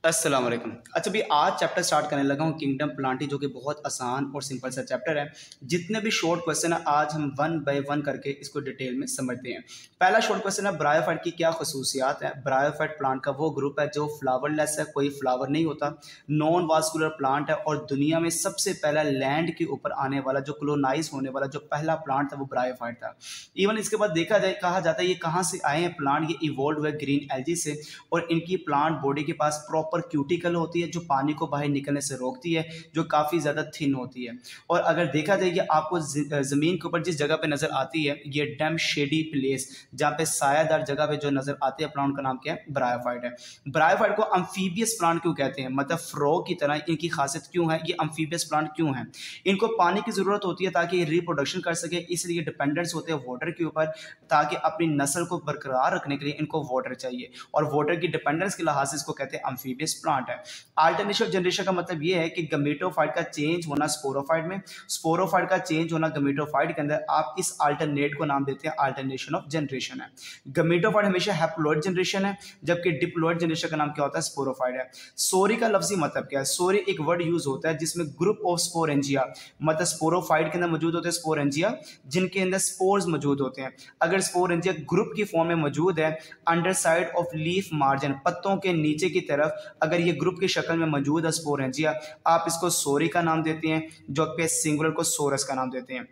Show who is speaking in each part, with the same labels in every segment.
Speaker 1: अस्सलाम वालेकुम। अच्छा, अभी आज चैप्टर स्टार्ट करने लगा हूँ किंगडम प्लांटी, जो कि बहुत आसान और सिंपल सा चैप्टर है। जितने भी शॉर्ट क्वेश्चन है आज हम वन बाय वन करके इसको डिटेल में समझते हैं। पहला शॉर्ट क्वेश्चन है, ब्रायोफाइट की क्या खसूसियात है। ब्रायोफाइट प्लांट का वो ग्रुप है जो फ्लावरलेस है, कोई फ्लावर नहीं होता, नॉन वास्कुलर प्लांट है और दुनिया में सबसे पहला लैंड के ऊपर आने वाला जो कॉलोनाइज होने वाला जो पहला प्लांट था वो ब्रायोफाइट था। इवन इसके बाद देखा जाए, कहा जाता है ये कहाँ से आए हैं प्लांट, ये इवॉल्व हुए ग्रीन एल्गी से और इनकी प्लांट बॉडी के पास प्रॉपर क्यूटिकल होती है जो पानी को बाहर निकलने से रोकती है, जो काफ़ी ज़्यादा थिन होती है। और अगर देखा जाए कि आपको ज़मीन के ऊपर जिस जगह पे नज़र आती है ये डैम शेडी प्लेस, जहाँ पे सायादार जगह पे जो नज़र आती है, प्लांट का नाम क्या है, ब्रायोफाइट है। ब्रायोफाइट को अम्फीबियस प्लांट क्यों कहते हैं, मतलब फ्रॉग की तरह इनकी खासियत क्यों है, ये अम्फीबियस प्लांट क्यों है। इनको पानी की ज़रूरत होती है ताकि ये रिप्रोडक्शन कर सके, इसलिए डिपेंडेंस होते हैं वाटर के ऊपर, ताकि अपनी नस्ल को बरकरार रखने के लिए इनको वाटर चाहिए और वाटर की डिपेंडेंस के लिहाज से इसको कहते हैं अम्फीबियस प्लांट है। अल्टरनेटिव जनरेशन का मतलब ये है कि गमेटोफाइट का चेंज होना स्पोरोफाइट में, स्पोरोफाइट का चेंज होना गमेटोफाइट के अंदर, आप इस अल्टरनेट को नाम देते हैं अल्टरनेशन ऑफ जनरेशन है। गमेटोफाइट हमेशा हैप्लॉइड जनरेशन है, जबकि डिप्लॉइड जनरेशन का नाम क्या होता है, स्पोरोफाइट है। सोरी का लफ्जी मतलब क्या है, सोरी एक वर्ड यूज होता है जिसमें ग्रुप ऑफ स्पोरेंजिया, मतलब स्पोरोफाइट के अंदर मौजूद होते हैं स्पोरेंजिया जिनके अंदर स्पोर्स मौजूद होते हैं। अगर स्पोरेंजिया ग्रुप की फॉर्म में मौजूद है, under side of leaf margin, पत्तों के नीचे की तरफ अगर ये ग्रुप की शक्ल में मौजूद है स्पोरेंजिया, आप इसको सोरी का नाम देते हैं, जो कि सिंगुलर को सोरस का नाम देते हैं।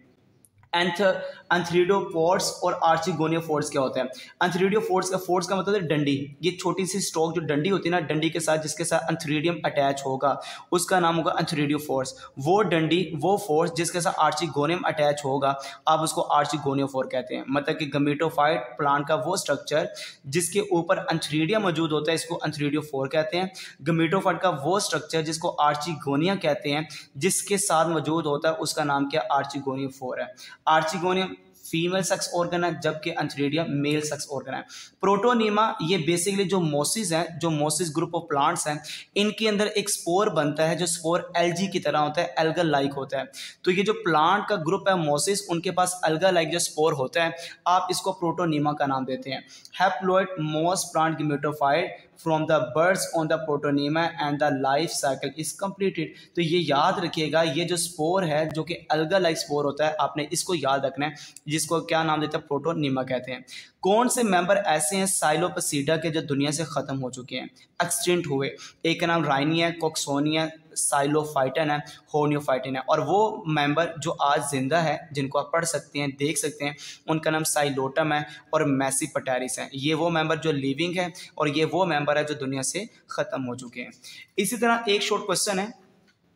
Speaker 1: एंथ्रीडियोपोड्स और आर्चिगोनियोफोर्ड्स क्या होते हैं। एंथ्रीडियोफोर्ड्स का, फोर्ड्स का मतलब है डंडी, ये छोटी सी स्टॉक जो डंडी होती है ना, डंडी के साथ जिसके साथ एंथ्रीडियम अटैच होगा उसका नाम होगा एंथ्रीडियोफोर्स। वो डंडी, वो फोर्स जिसके साथ आर्चिगोनियम अटैच होगा आप उसको आर्चिगोनियोफोर कहते हैं। मतलब कि गमेटोफाइट प्लांट का वो स्ट्रक्चर जिसके ऊपर एंथ्रीडियम मौजूद होता है इसको एंथ्रीडियोफोर कहते हैं। गमेटोफाइट का वो स्ट्रक्चर जिसको आर्चिगोनिया कहते हैं जिसके साथ मौजूद होता है उसका नाम क्या, आर्चिगोनियोफोर है। आर्चिगोनियम फीमेल सेक्स ऑर्गन है, जबकि एंथ्रीडियम मेल सेक्स ऑर्गन है। प्रोटोनीमा ये बेसिकली जो मोसिस है, जो मोसिस ग्रुप ऑफ प्लांट्स हैं, इनके अंदर एक स्पोर बनता है जो स्पोर एल्गी की तरह होता है, एल्गा लाइक होता है। तो ये जो प्लांट का ग्रुप है मोसिस, उनके पास एल्गा लाइक जो स्पोर होता है, आप इसको प्रोटोनीमा का नाम देते हैं। Haploid moss plant gametophyte from the buds on the protonema and the life cycle is completed. तो ये याद रखिएगा, ये जो स्पोर है जो कि अल्गा लाइक स्पोर होता है, आपने इसको याद रखना है, जिसको क्या नाम देते हैं, प्रोटोनीमा कहते हैं। कौन से मेंबर ऐसे हैं साइलोपसीडा के जो दुनिया से खत्म हो चुके हैं, एक्सटिंक्ट हुए। एक का नाम राइनिया, कोक्सोनिया, साइलोफाइटन है, होनियोफाइटन है। और वो मेंबर जो आज जिंदा है, जिनको आप पढ़ सकते हैं, देख सकते हैं, उनका नाम साइलोटम है और मैसीपटेरिस है। ये वो मेंबर जो लिविंग है और ये वो मेंबर है जो दुनिया से ख़त्म हो चुके हैं। इसी तरह एक शॉर्ट क्वेश्चन है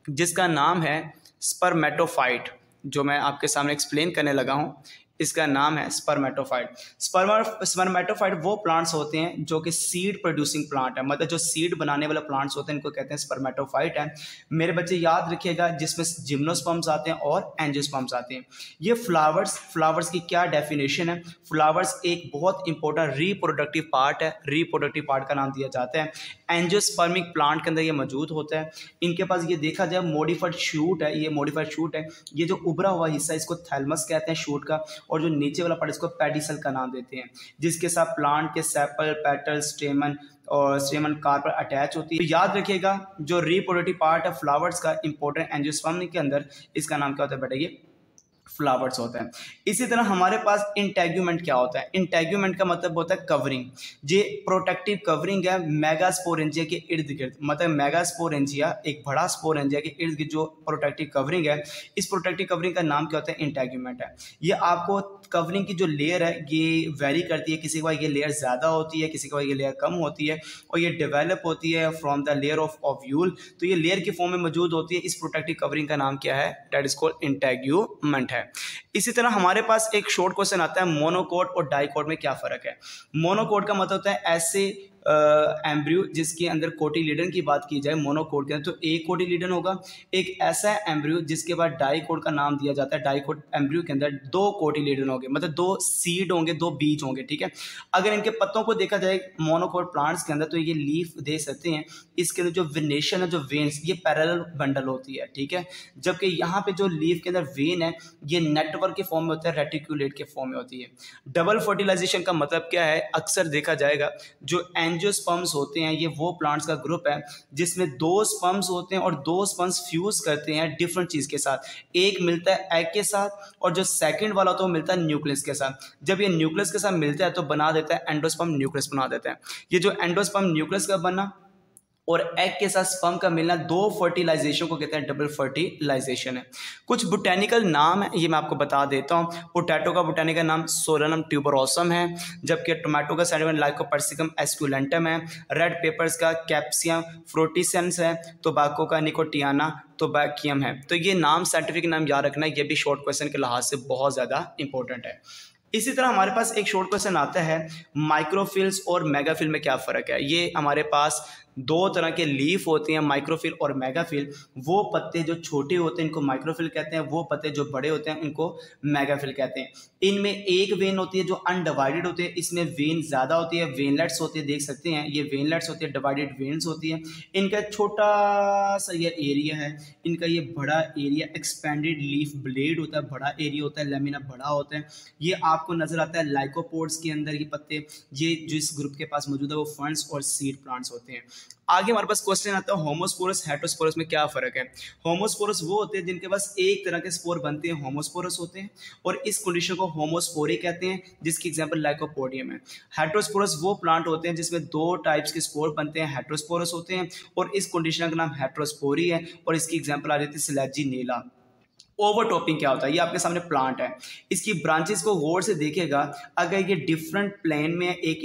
Speaker 1: जिसका नाम है स्पर्मेटोफाइट, जो मैं आपके सामने एक्सप्लेन करने लगा हूँ। इसका नाम है स्पर्मेटोफाइट। स्पर्मेटोफाइट वो प्लांट्स होते हैं जो कि सीड प्रोड्यूसिंग प्लांट है, मतलब जो सीड बनाने वाले प्लांट्स होते हैं इनको कहते हैं स्पर्मेटोफाइट है। मेरे बच्चे याद रखिएगा, जिसमें जिम्नोस्पर्म्स आते हैं और एंजियोस्पर्म्स आते हैं। ये फ्लावर्स की क्या डेफिनेशन है। फ्लावर्स एक बहुत इंपॉर्टेंट रिप्रोडक्टिव पार्ट है, रिप्रोडक्टिव पार्ट का नाम दिया जाता है। एंजियोस्पर्मिक प्लांट के अंदर ये मौजूद होता है। इनके पास ये देखा जाए मोडिफाइड शूट है, ये मोडिफाइड शूट है। ये जो उभरा हुआ हिस्सा इसको थैलमस कहते हैं शूट का, और जो नीचे वाला पार्ट इसको पेडिसल का नाम देते हैं, जिसके साथ प्लांट के सेपल, पेटल, स्टेमन और स्टेमन कार्प अटैच होती है। तो याद रखिएगा, जो रिप्रोडक्टिव पार्ट है फ्लावर्स का इंपॉर्टेंट एंजियोस्पर्म के अंदर, इसका नाम क्या होता है बेटा, ये फ्लावर्स होता है। इसी तरह हमारे पास इंटेग्यूमेंट क्या होता है। इंटेग्यूमेंट का मतलब होता है कवरिंग। ये प्रोटेक्टिव कवरिंग है मेगास्पोरेंजिया के इर्द गिर्द, मतलब मेगास्पोरेंजिया एक बड़ा स्पोरेंजिया के इर्द गिर्द जो प्रोटेक्टिव कवरिंग है, इस प्रोटेक्टिव कवरिंग का नाम क्या होता है, इंटेग्यूमेंट है। ये आपको कवरिंग की जो लेयर है ये वेरी करती है, किसी के बाद ये लेयर ज़्यादा होती है, किसी के बाद ये लेयर कम होती है, और ये डेवलप होती है from the layer of ovule. तो ये लेयर की फॉर्म में मौजूद होती है। इस प्रोटेक्टिव कवरिंग का नाम क्या है, दैट इज कॉल्ड इंटेग्यूमेंट है। इसी तरह हमारे पास एक शॉर्ट क्वेश्चन आता है, मोनोकोट और डाइकोट में क्या फर्क है। मोनोकोट का मतलब होता है ऐसे एम्ब्रियो जिसके अंदर कोटिलीडन की बात की जाए मोनोकोट के अंदर, तो एक कोटिलीडन होगा। एक ऐसा एम्ब्रियो जिसके बाद डाइकोट का नाम दिया जाता है, डाइकोट एम्ब्रियो के अंदर दो कोटिलीडन होंगे, मतलब दो सीड होंगे, दो बीज होंगे, ठीक है। अगर इनके पत्तों को देखा जाए मोनोकोट प्लांट्स के अंदर, तो ये लीफ दे सकते हैं, इसके अंदर जो वेनेशन है, जो वेन्स, ये पैरेलल बंडल होती है, ठीक है। जबकि यहाँ पे जो लीफ के अंदर वेन है ये नेटवर्क के फॉर्म में होता है, रेटिकुलेट के फॉर्म में होती है। डबल फर्टिलाइजेशन का मतलब क्या है, अक्सर देखा जाएगा जो एंजियोस्पर्म्स होते हैं ये वो प्लांट्स का ग्रुप है जिसमें 2 स्पर्म्स होते हैं और 2 स्पर्म्स फ्यूज करते हैं डिफरेंट चीज़ के साथ। एक मिलता है एग के साथ और जो सेकंड वाला होता है वो मिलता है न्यूक्लियस के साथ। जब ये न्यूक्लियस के साथ मिलता है तो बना देता है एंडोस्पर्म न्यूक्लियस बना देता है। ये जो एंडोस्पर्म न्यूक्लियस का बनना और एग के साथ स्पर्म का मिलना, 2 फर्टिलाइजेशन को कहते हैं डबल फर्टिलाइजेशन है। कुछ बोटेनिकल नाम है ये मैं आपको बता देता हूँ। पोटैटो का बोटेनिकल नाम सोलनम ट्यूबरोसम है, जबकि टोमेटो का साइडवन लाइकोपर्सिकम एस्कुलेंटम है, रेड पेपर्स का कैप्सियम फ्रूटिसेंस है, टोबैको का निकोटियाना टोबैकियम है। तो ये नाम साइंटिफिक नाम याद रखना है, ये भी शॉर्ट क्वेश्चन के लिहाज से बहुत ज़्यादा इंपॉर्टेंट है। इसी तरह हमारे पास एक शॉर्ट क्वेश्चन आता है माइक्रोफिल्स और मेगाफिल में क्या फ़र्क है। ये हमारे पास 2 तरह के लीफ होते हैं, माइक्रोफिल और मेगाफिल। वो पत्ते जो छोटे होते हैं इनको माइक्रोफिल कहते हैं, वो पत्ते जो बड़े होते हैं इनको मेगाफिल कहते हैं। इनमें एक वेन होती है जो अनडिवाइडेड होती है, इसमें वेन ज़्यादा होती है, वेनलेट्स होती है, देख सकते हैं ये वेनलेट्स होती है, डिवाइडेड वेन्स होती है। इनका छोटा सा ये एरिया है, इनका ये बड़ा एरिया एक्सपेंडेड लीफ ब्लेड होता है, बड़ा एरिया होता है, लेमिना बड़ा होता है। ये आपको नजर आता है लाइकोपोड्स के अंदर ये पत्ते, ये जिस ग्रुप के पास मौजूद है वो फंड्स और सीड प्लांट्स होते हैं। आगे हमारे पास क्वेश्चन आता है होमोस्पोरस हेटेरोस्पोरस में क्या फ़र्क है। होमोस्पोरस वो होते हैं जिनके पास एक तरह के स्पोर बनते हैं, होमोस्पोरस होते हैं, और इस कंडीशन को होमोस्पोरी कहते हैं, जिसकी एग्जांपल लाइकोपोडियम है। हेटेरोस्पोरस वो प्लांट होते हैं जिसमें 2 टाइप्स के स्पोर बनते हैं, हेटेरोस्पोरस होते हैं, और इस कंडीशन का नाम हेटेरोस्पोरी है, और इसकी एग्जांपल आ जाती है स्लैजिनेला। ओवरटॉपिंग क्या होता है, ये आपके सामने प्लांट है, इसकी ब्रांचेस को गौर से देखेगा, अगर ये डिफरेंट प्लेन में एक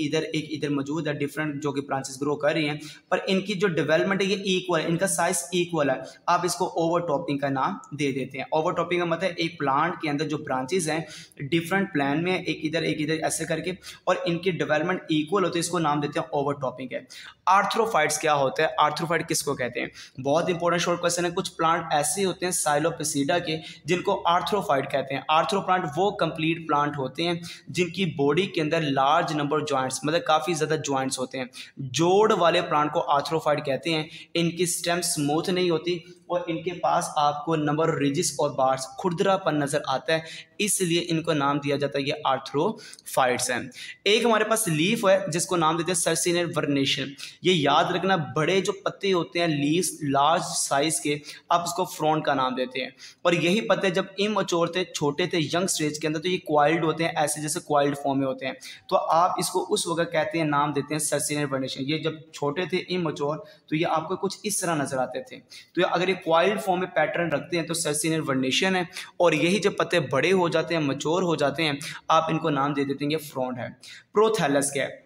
Speaker 1: इधर मौजूद है, डिफरेंट जो कि ब्रांचेस ग्रो कर रही हैं, पर इनकी जो डेवलपमेंट है ये इक्वल है, इनका साइज इक्वल है, आप इसको ओवरटॉपिंग का नाम दे देते हैं। ओवरटॉपिंग का मतलब एक प्लांट के अंदर जो ब्रांचेस हैं डिफरेंट प्लेन में एक इधर ऐसे करके, और इनकी डेवलपमेंट इक्वल होती है, इसको नाम देते हैं ओवरटॉपिंग है। आर्थ्रोफाइट्स क्या होता है, आर्थ्रोफाइट किसको कहते हैं, बहुत इंपॉर्टेंट शॉर्ट क्वेश्चन है। कुछ प्लांट ऐसे होते हैं साइलोपेसिडा के जिनको आर्थ्रोफाइट कहते हैं। आर्थ्रो प्लांट वो कंप्लीट प्लांट होते हैं जिनकी बॉडी के अंदर लार्ज नंबर जॉइंट्स, मतलब काफ़ी ज़्यादा जॉइंट्स होते हैं। जोड़ वाले प्लांट को आर्थ्रोफाइट कहते हैं। इनकी स्टेम स्मूथ नहीं होती और इनके पास आपको नंबर रिजिस और बार्स खुरदरापन नजर आता है, इसलिए इनको नाम दिया जाता है ये आर्थ्रोफाइट्स हैं। एक हमारे पास लीफ है जिसको नाम देते हैं सर्सिनेट वर्नेशियम। ये याद रखना, बड़े जो पत्ते होते हैं लीव्स लार्ज साइज के, आप उसको फ्रॉन्ट का नाम देते हैं, और यही पत्ते जब इमैच्योर थे, छोटे थे, यंग स्टेज के अंदर, तो ये क्वाइल्ड होते हैं, ऐसे जैसे क्वाइल्ड फॉर्म में होते हैं, तो आप इसको उस वक्त कहते हैं, नाम देते हैं सर्सिनेट वर्नेशियम। ये जब छोटे थे इमैच्योर तो ये आपको कुछ इस तरह नजर आते थे, तो अगर ये क्वाइल्ड फॉर्म में पैटर्न रखते हैं तो सर्सिनेट वर्नेशियम है, और यही जब पत्ते बड़े हो जाते हैं, मैच्योर हो जाते हैं, आप इनको नाम दे देते हैं ये फ्रॉन्ट है। प्रोथैलस क्या है,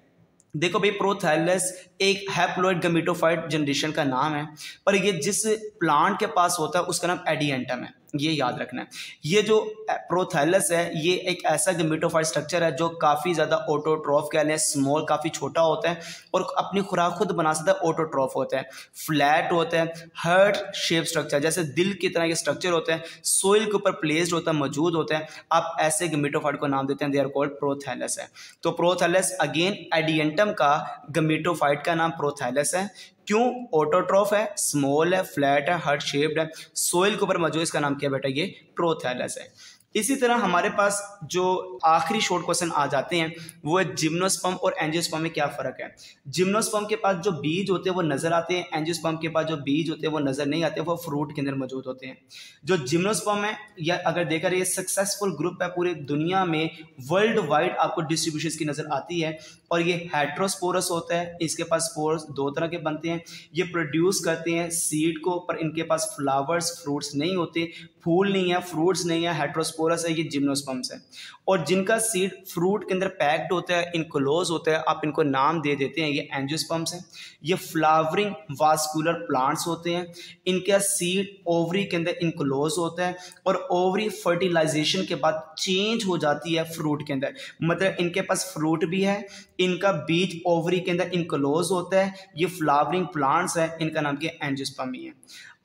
Speaker 1: देखो भाई प्रोथैलस एक हैप्लॉइड गमीटोफाइट जनरेशन का नाम है, पर ये जिस प्लांट के पास होता है उसका नाम एडिएंटम है, ये याद रखना है। ये जो प्रोथैलस है ये एक ऐसा गमीटोफाइट स्ट्रक्चर है जो काफ़ी ज़्यादा ऑटोट्रॉफ कह लें, स्मॉल काफ़ी छोटा होता है और अपनी खुराक खुद बना सकता है, ऑटोट्रॉफ होता है, फ्लैट होता है, हार्ट शेप स्ट्रक्चर जैसे दिल की तरह के स्ट्रक्चर होते हैं, सोइल के ऊपर प्लेस्ड होता है, मौजूद होता है, आप ऐसे गमीटोफाइट को नाम देते हैं, दे आर कॉल्ड प्रोथैलस है। तो प्रोथैलस अगेन एडिएंटम का गमीटोफाइट का नाम प्रोथैलस है। क्यों? ऑटोट्रॉफ है, स्मॉल है, फ्लैट है, हार्ट शेप्ड है, सोइल के ऊपर मौजूद, इसका नाम क्या बेटा, ये प्रोथैलस है। इसी तरह हमारे पास जो आखिरी शॉर्ट क्वेश्चन आ जाते हैं वो है जिम्नोस्पर्म और एंजियोस्पर्म में क्या फ़र्क है। जिम्नोस्पर्म के पास जो बीज होते हैं वो नज़र आते हैं, एंजियोस्पर्म के पास जो बीज होते हैं वो नज़र नहीं आते, वो फ्रूट के अंदर मौजूद होते हैं। जो जिम्नोस्पर्म है या अगर देखा जाए सक्सेसफुल ग्रुप है पूरी दुनिया में, वर्ल्ड वाइड आपको डिस्ट्रीब्यूशन की नज़र आती है, और ये हेट्रोस्पोरस होता है, इसके पास स्पोर्स 2 तरह के बनते हैं, ये प्रोड्यूस करते हैं सीड को, पर इनके पास फ्लावर्स फ्रूट्स नहीं होते, फूल नहीं है, फ्रूट्स नहीं है, हेट्रोस्पोरस है, ये जिम्नोस्पर्म्स है। और जिनका सीड फ्रूट के अंदर पैक्ड होता है, इनक्लोज होता है, आप इनको नाम दे देते हैं, ये एंजियोस्पर्म्स हैं। ये फ्लावरिंग वास्कुलर प्लांट्स होते हैं, इनका सीड ओवरी के अंदर इनक्लोज होता है और ओवरी फर्टिलाइजेशन के बाद चेंज हो जाती है फ्रूट के अंदर, मतलब इनके पास फ्रूट भी है, इनका बीज ओवरी के अंदर इनक्लोज होता है, ये फ्लावरिंग प्लांट्स है, इनका नाम क्या, एंजियोस्पर्म ही है।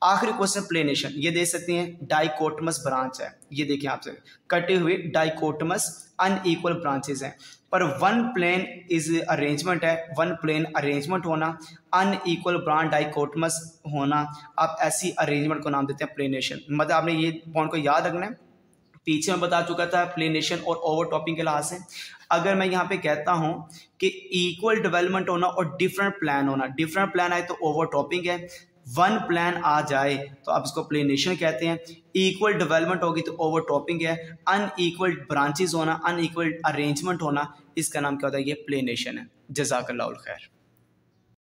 Speaker 1: आखिरी क्वेश्चन प्लेनेशन, ये देख सकते हैं डाइकोटमस ब्रांच है, ये देखिए आपसे कटे हुए डाइकोटमस अनइक्वल ब्रांचेस हैं, पर वन प्लेन इज अरेंजमेंट है, वन प्लेन अरेंजमेंट होना, अनइक्वल ब्रांच डाइकोटमस होना, आप ऐसी अरेंजमेंट को नाम देते हैं प्लेनेशन। मतलब आपने ये पॉइंट को याद रखना है, पीछे मैं बता चुका था प्लेनेशन और ओवरटॉपिंग के लिहाज से। अगर मैं यहाँ पे कहता हूँ कि इक्वल डेवलपमेंट होना और डिफरेंट प्लान होना, डिफरेंट प्लान आए तो ओवरटॉपिंग है, वन प्लान आ जाए तो आप इसको प्लेनेशन कहते हैं, इक्वल डेवलपमेंट होगी तो ओवरटॉपिंग है, अनइक्वल ब्रांचेस होना, अनइक्वल अरेंजमेंट होना, इसका नाम क्या होता है, ये प्लेनेशन है। जज़ाकल्लाहुल खैर।